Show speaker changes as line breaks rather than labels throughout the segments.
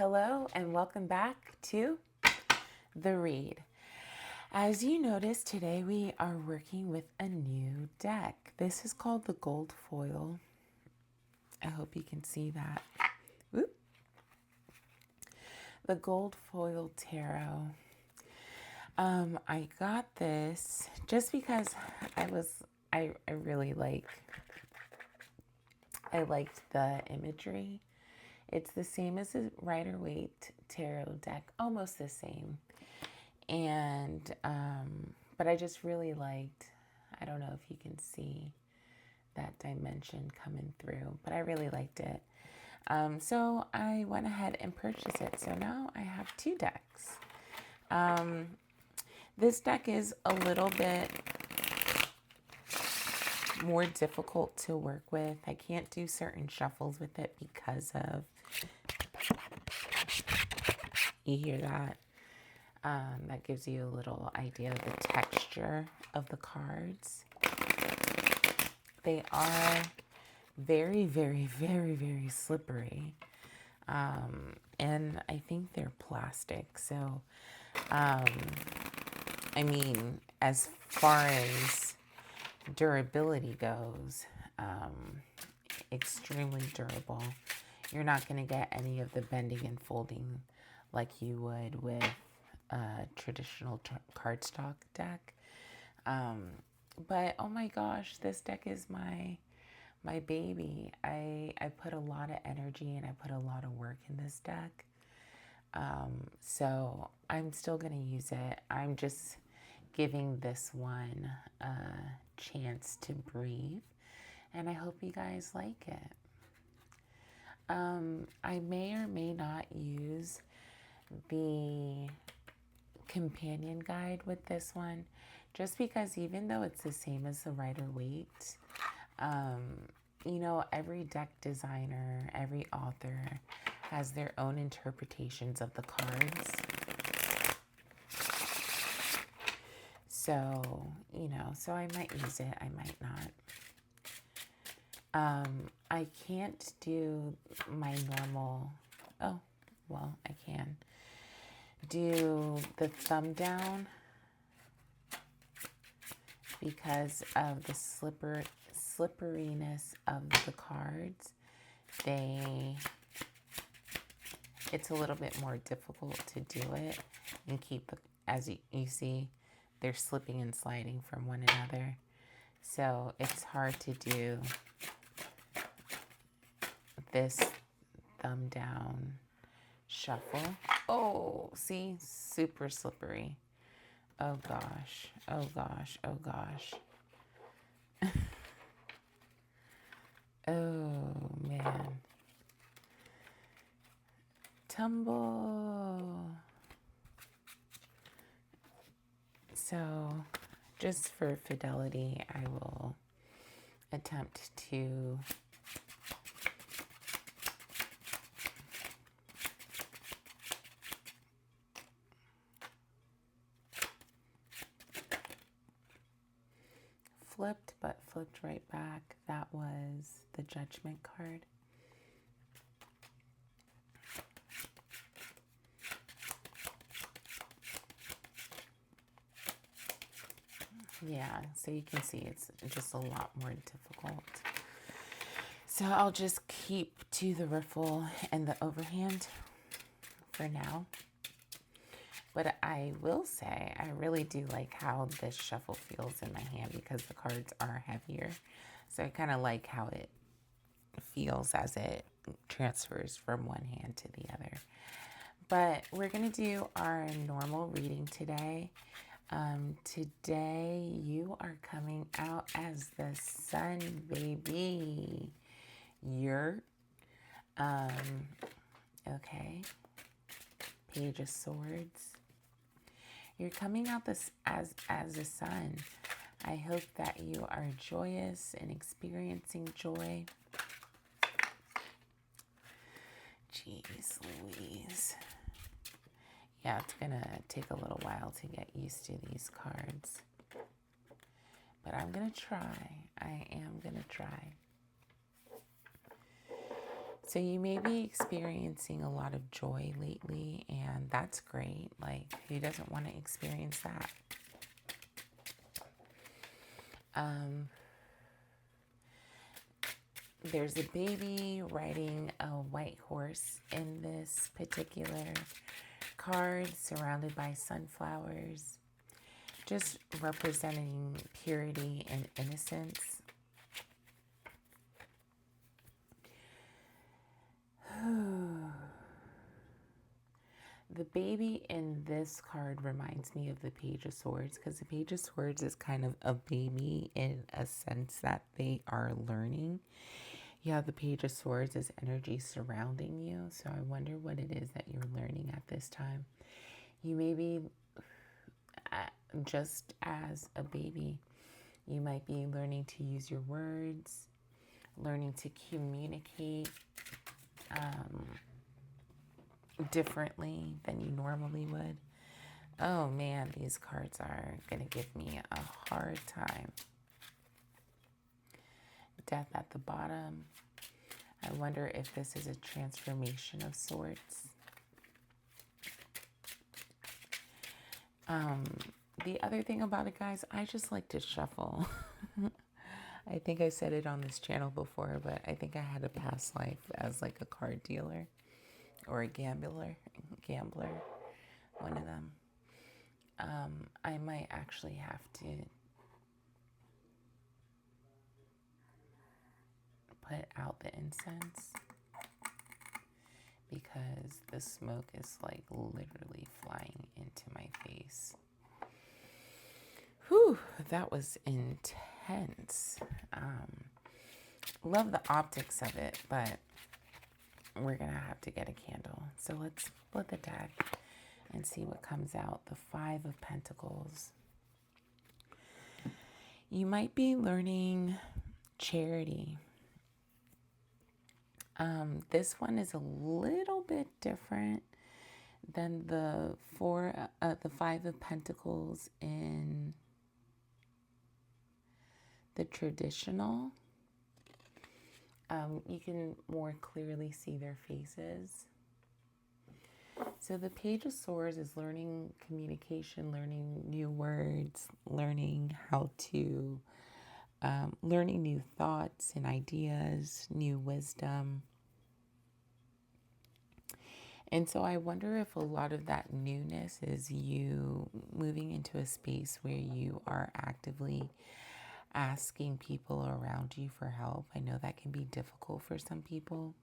Hello and welcome back to The Read. As you notice, today we are working with a new deck. This is called the Gold Foil. I hope you can see that. Whoop. The Gold Foil Tarot. I got this just because I really liked the imagery. It's the same as a Rider-Waite tarot deck, almost the same. And, but I just really liked, I don't know if you can see that dimension coming through, but I really liked it. So I went ahead and purchased it. So now I have two decks. This deck is a little bit more difficult to work with. I can't do certain shuffles with it because of, you hear that? That gives you a little idea of the texture of the cards. They are very, very, very, very slippery. And I think they're plastic. So, I mean, as far as durability goes, extremely durable. You're not going to get any of the bending and folding like you would with a traditional cardstock deck. But oh my gosh, this deck is my baby. I put a lot of energy and I put a lot of work in this deck. So I'm still going to use it. I'm just giving this one a chance to breathe, and I hope you guys like it. I may or may not use the companion guide with this one, just because even though it's the same as the Rider-Waite, you know, every deck designer, every author has their own interpretations of the cards. So, you know, so I might use it, I might not. I can't do my normal, oh, well, I can do the thumb down because of the slipperiness of the cards. It's a little bit more difficult to do it and keep, as you see, they're slipping and sliding from one another. So it's hard to do this thumb down shuffle. Oh, see, super slippery. Oh gosh, oh gosh, oh gosh. Oh man. Tumble. So just for fidelity, I will attempt to flipped, but flipped right back. That was the Judgment card. Yeah, so you can see it's just a lot more difficult. So I'll just keep to the riffle and the overhand for now. But I will say I really do like how this shuffle feels in my hand because the cards are heavier. So I kind of like how it feels as it transfers from one hand to the other. But we're going to do our normal reading today. Today you are coming out as the sun, baby. You're, okay. Page of Swords. You're coming out this as a sun. I hope that you are joyous and experiencing joy. Jeez Louise. Yeah, it's going to take a little while to get used to these cards. But I'm going to try. I am going to try. So you may be experiencing a lot of joy lately, and that's great. Like, who doesn't want to experience that? There's a baby riding a white horse in this particular card, surrounded by sunflowers, just representing purity and innocence. The baby in this card reminds me of the Page of Swords, because the Page of Swords is kind of a baby in a sense that they are learning. Yeah, the Page of Swords is energy surrounding you. So I wonder what it is that you're learning at this time. You may be, just as a baby, you might be learning to use your words, learning to communicate differently than you normally would. Oh man, these cards are going to give me a hard time. Death at the bottom. I wonder if this is a transformation of sorts. The other thing about it, guys, I just like to shuffle. I think I said it on this channel before, but I think I had a past life as like a card dealer or a gambler, one of them. I might actually have to put out the incense because the smoke is like literally flying into my face. Whew, that was intense. Love the optics of it, but we're gonna have to get a candle. So let's split the deck and see what comes out. The Five of Pentacles. You might be learning charity. This one is a little bit different than the Five of Pentacles in the traditional. You can more clearly see their faces. So the Page of Swords is learning communication, learning new words, learning how to, learning new thoughts and ideas, new wisdom. And so I wonder if a lot of that newness is you moving into a space where you are actively asking people around you for help. I know that can be difficult for some people.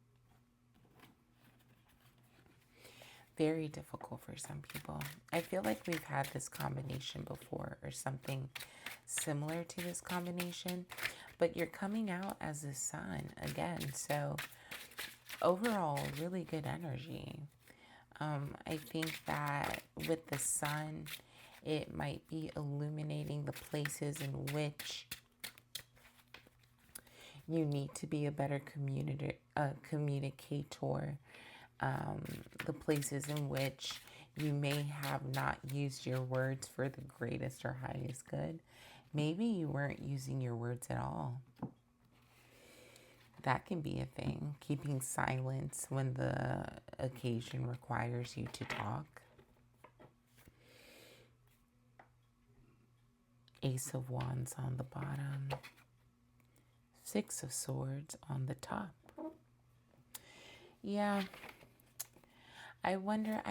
Very difficult for some people. I feel like we've had this combination before, or something similar to this combination, but you're coming out as a sun again. So overall, really good energy. I think that with the sun, it might be illuminating the places in which you need to be a better communicator. The places in which you may have not used your words for the greatest or highest good. Maybe you weren't using your words at all. That can be a thing. Keeping silence when the occasion requires you to talk. Ace of Wands on the bottom. Six of Swords on the top. Yeah. I wonder.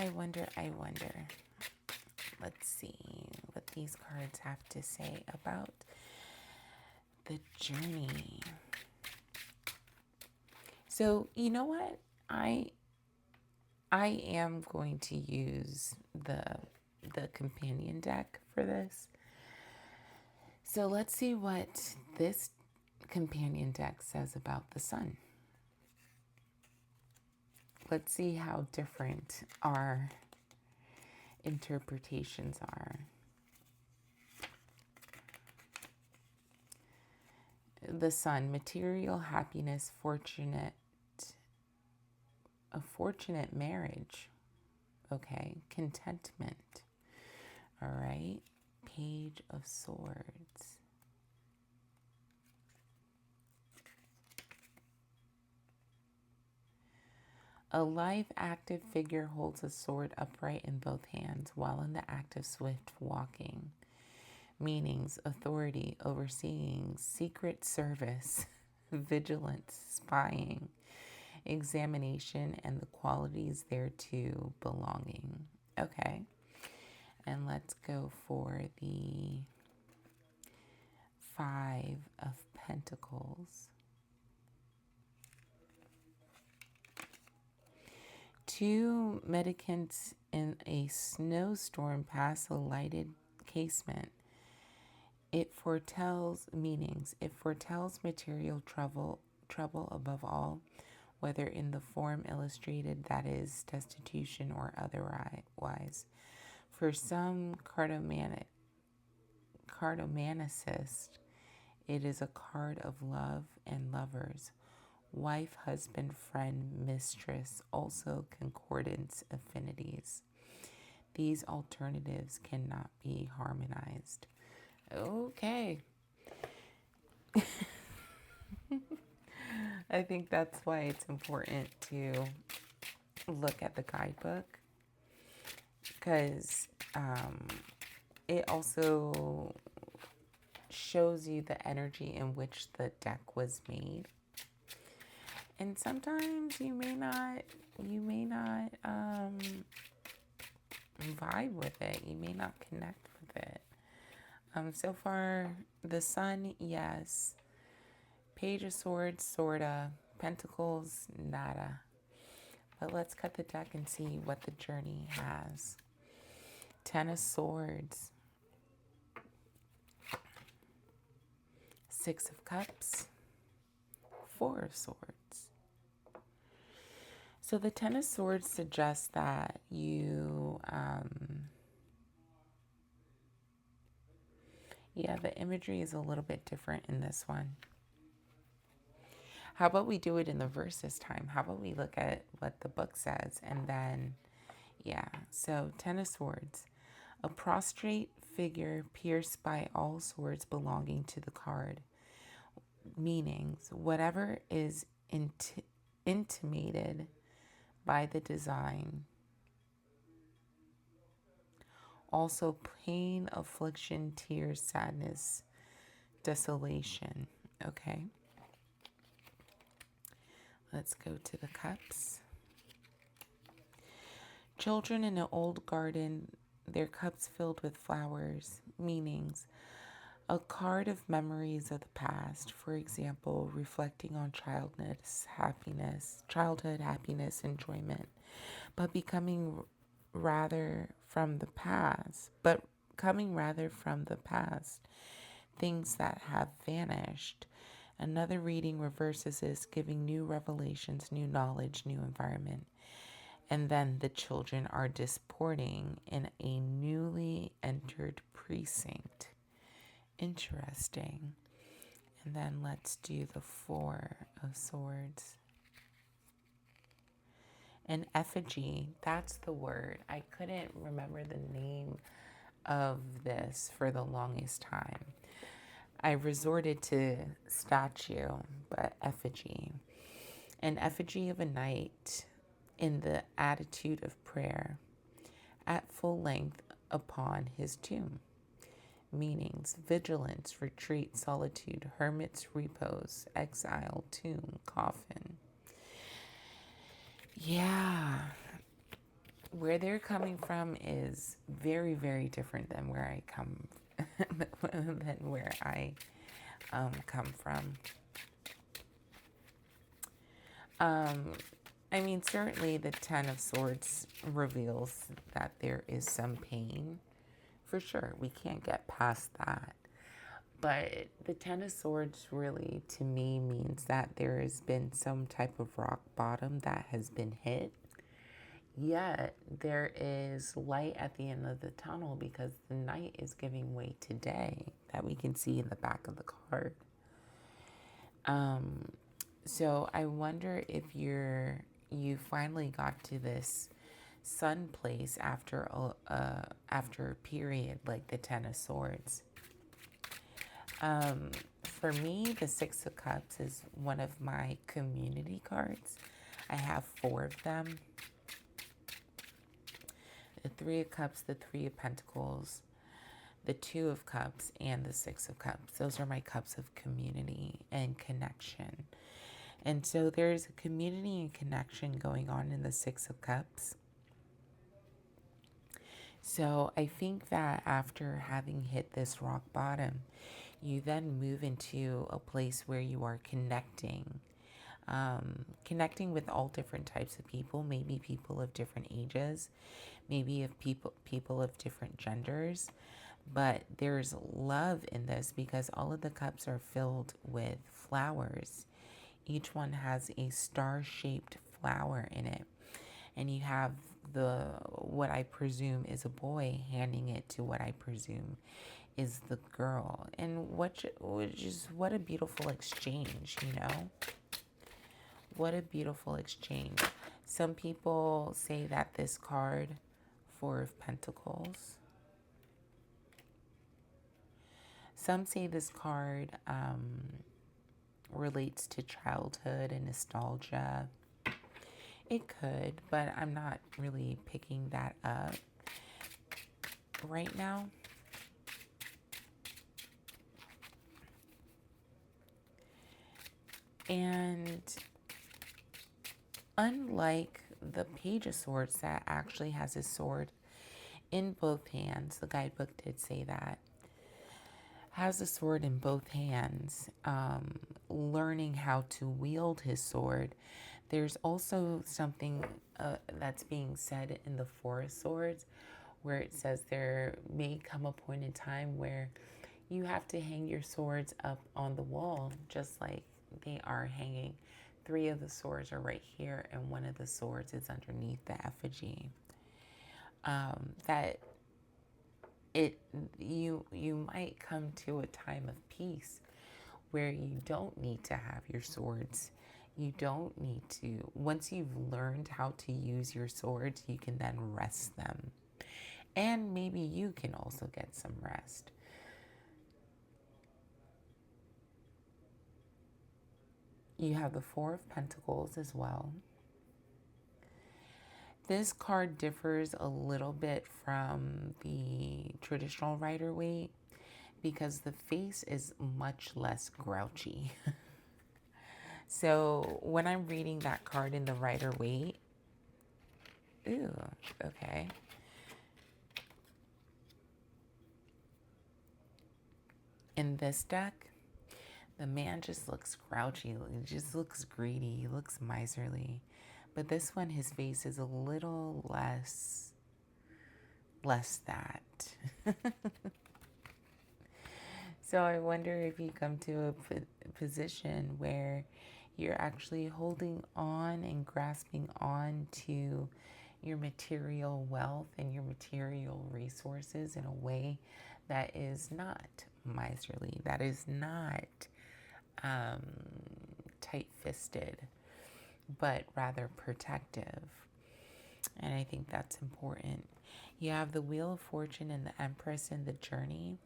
Let's see what these cards have to say about the journey. So, you know what? I am going to use the companion deck for this. So let's see what this companion deck says about the sun. Let's see how different our interpretations are. The sun, material happiness, a fortunate marriage. Okay, contentment. All right, Page of Swords. A live, active figure holds a sword upright in both hands while in the act of swift walking. Meanings: authority, overseeing, secret service, vigilance, spying, examination, and the qualities thereto belonging. Okay, and let's go for the Five of Pentacles. Two mendicants in a snowstorm pass a lighted casement. It foretells meanings. It foretells material trouble above all, whether in the form illustrated, that is, destitution, or otherwise. For some cartomancists, it is a card of love and lovers, wife, husband, friend, mistress, also concordance affinities. These alternatives cannot be harmonized. Okay. I think that's why it's important to look at the guidebook, because it also shows you the energy in which the deck was made. And sometimes you may not vibe with it. You may not connect with it. So far, the Sun, yes. Page of Swords, sorta. Pentacles, nada. But let's cut the deck and see what the journey has. Ten of Swords. Six of Cups. Four of Swords. So the Ten of Swords suggests that you, the imagery is a little bit different in this one. How about we do it in the verse this time? How about we look at what the book says and then, so Ten of Swords. A prostrate figure pierced by all swords belonging to the card. Meanings: whatever is intimated by the design. Also pain, affliction, tears, sadness, desolation. Okay. Let's go to the cups. Children in an old garden, their cups filled with flowers. Meanings: a card of memories of the past, for example, reflecting on childhood happiness, enjoyment, but coming rather from the past, things that have vanished. Another reading reverses this, giving new revelations, new knowledge, new environment. And then the children are disporting in a newly entered precinct. Interesting. And then let's do the Four of Swords. An effigy, that's the word. I couldn't remember the name of this for the longest time. I resorted to statue, but effigy. An effigy of a knight in the attitude of prayer, at full length upon his tomb. Meanings: vigilance, retreat, solitude, hermit's repose, exile, tomb, coffin. Yeah. Where they're coming from is very, very different than where I come come from. I mean, certainly the Ten of Swords reveals that there is some pain. For sure, we can't get past that. But the Ten of Swords really, to me, means that there has been some type of rock bottom that has been hit. Yet, there is light at the end of the tunnel because the night is giving way to day that we can see in the back of the card. So I wonder if you finally got to this sun place after a period like the Ten of Swords. For me, the Six of Cups is one of my community cards. I have 4 of them. The 3 of Cups, the 3 of Pentacles, the 2 of Cups, and the 6 of Cups. Those are my cups of community and connection. And so there's a community and connection going on in the 6 of Cups. So I think that after having hit this rock bottom, you then move into a place where you are connecting. Connecting with all different types of people, maybe people of different ages, maybe of people of different genders, but there's love in this because all of the cups are filled with flowers. Each one has a star-shaped flower in it, and you have what I presume is a boy handing it to what I presume is the girl. And what a beautiful exchange, you know? What a beautiful exchange. Some people say that this card, 4 of Pentacles, some say this card relates to childhood and nostalgia. It could, but I'm not really picking that up right now. And unlike the Page of Swords that actually has a sword in both hands, the guidebook did say that, has a sword in both hands, learning how to wield his sword. There's also something that's being said in the Four of Swords where it says there may come a point in time where you have to hang your swords up on the wall, just like they are hanging. 3 of the swords are right here, and 1 of the swords is underneath the effigy. That you might come to a time of peace where you don't need to have your swords. You don't need to. Once you've learned how to use your swords, you can then rest them. And maybe you can also get some rest. You have the 4 of Pentacles as well. This card differs a little bit from the traditional Rider-Waite because the face is much less grouchy. So when I'm reading that card in the Rider-Waite, ooh, okay. In this deck, the man just looks grouchy, he just looks greedy, he looks miserly. But this one, his face is a little less that. So I wonder if you come to a position where you're actually holding on and grasping on to your material wealth and your material resources in a way that is not miserly, that is not tight-fisted, but rather protective. And I think that's important. You have the Wheel of Fortune and the Empress in the Journey.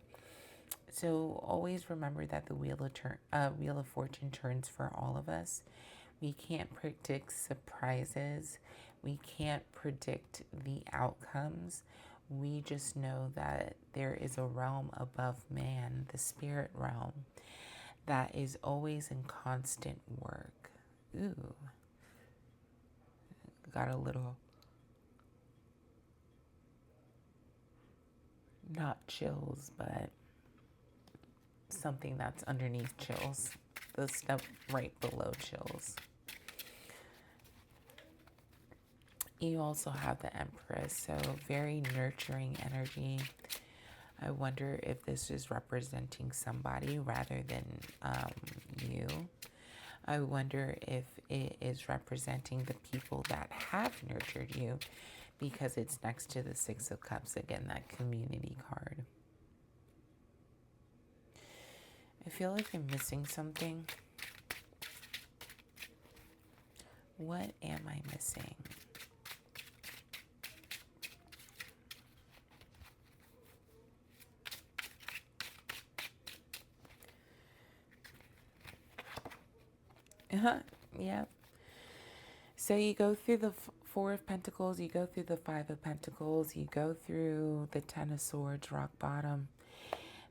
So always remember that the Wheel of Fortune turns for all of us. We can't predict surprises. We can't predict the outcomes. We just know that there is a realm above man, the spirit realm, that is always in constant work. Ooh. Got a little, not chills, but something that's underneath chills. The step right below chills. You also have the Empress, so very nurturing energy. I wonder if this is representing somebody rather than you. I wonder if it is representing the people that have nurtured you, because it's next to the 6 of Cups, again, that community card. I feel like I'm missing something. What am I missing? Yeah. So you go through the Four of Pentacles, you go through the Five of Pentacles, you go through the Ten of Swords, rock bottom,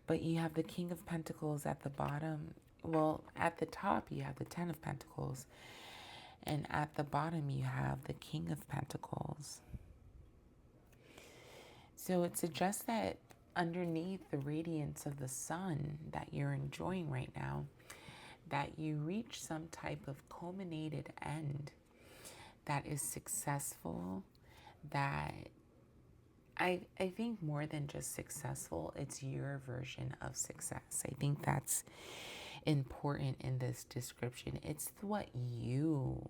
but you have the King of Pentacles at the bottom. Well, at the top, you have the Ten of Pentacles, and at the bottom, you have the King of Pentacles. So it suggests that underneath the radiance of the sun that you're enjoying right now, that you reach some type of culminated end that is successful, that I think more than just successful, it's your version of success. I think that's important in this description. It's what you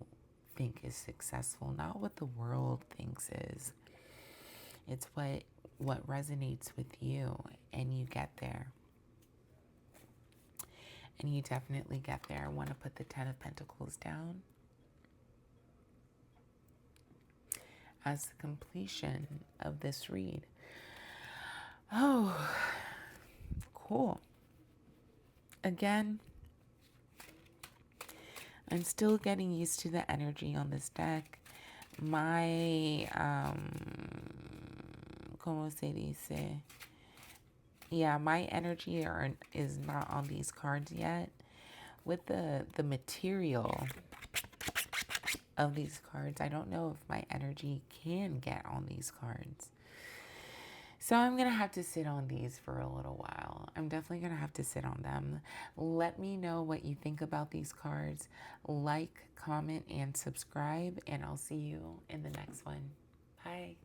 think is successful, not what the world thinks is. It's what resonates with you, and you get there. And you definitely get there. I want to put the Ten of Pentacles down as the completion of this read. Oh, cool. Again, I'm still getting used to the energy on this deck. My, ¿cómo se dice? Yeah, my energy is not on these cards yet. With the material of these cards, I don't know if my energy can get on these cards. So I'm going to have to sit on these for a little while. I'm definitely going to have to sit on them. Let me know what you think about these cards. Like, comment, and subscribe, and I'll see you in the next one. Bye.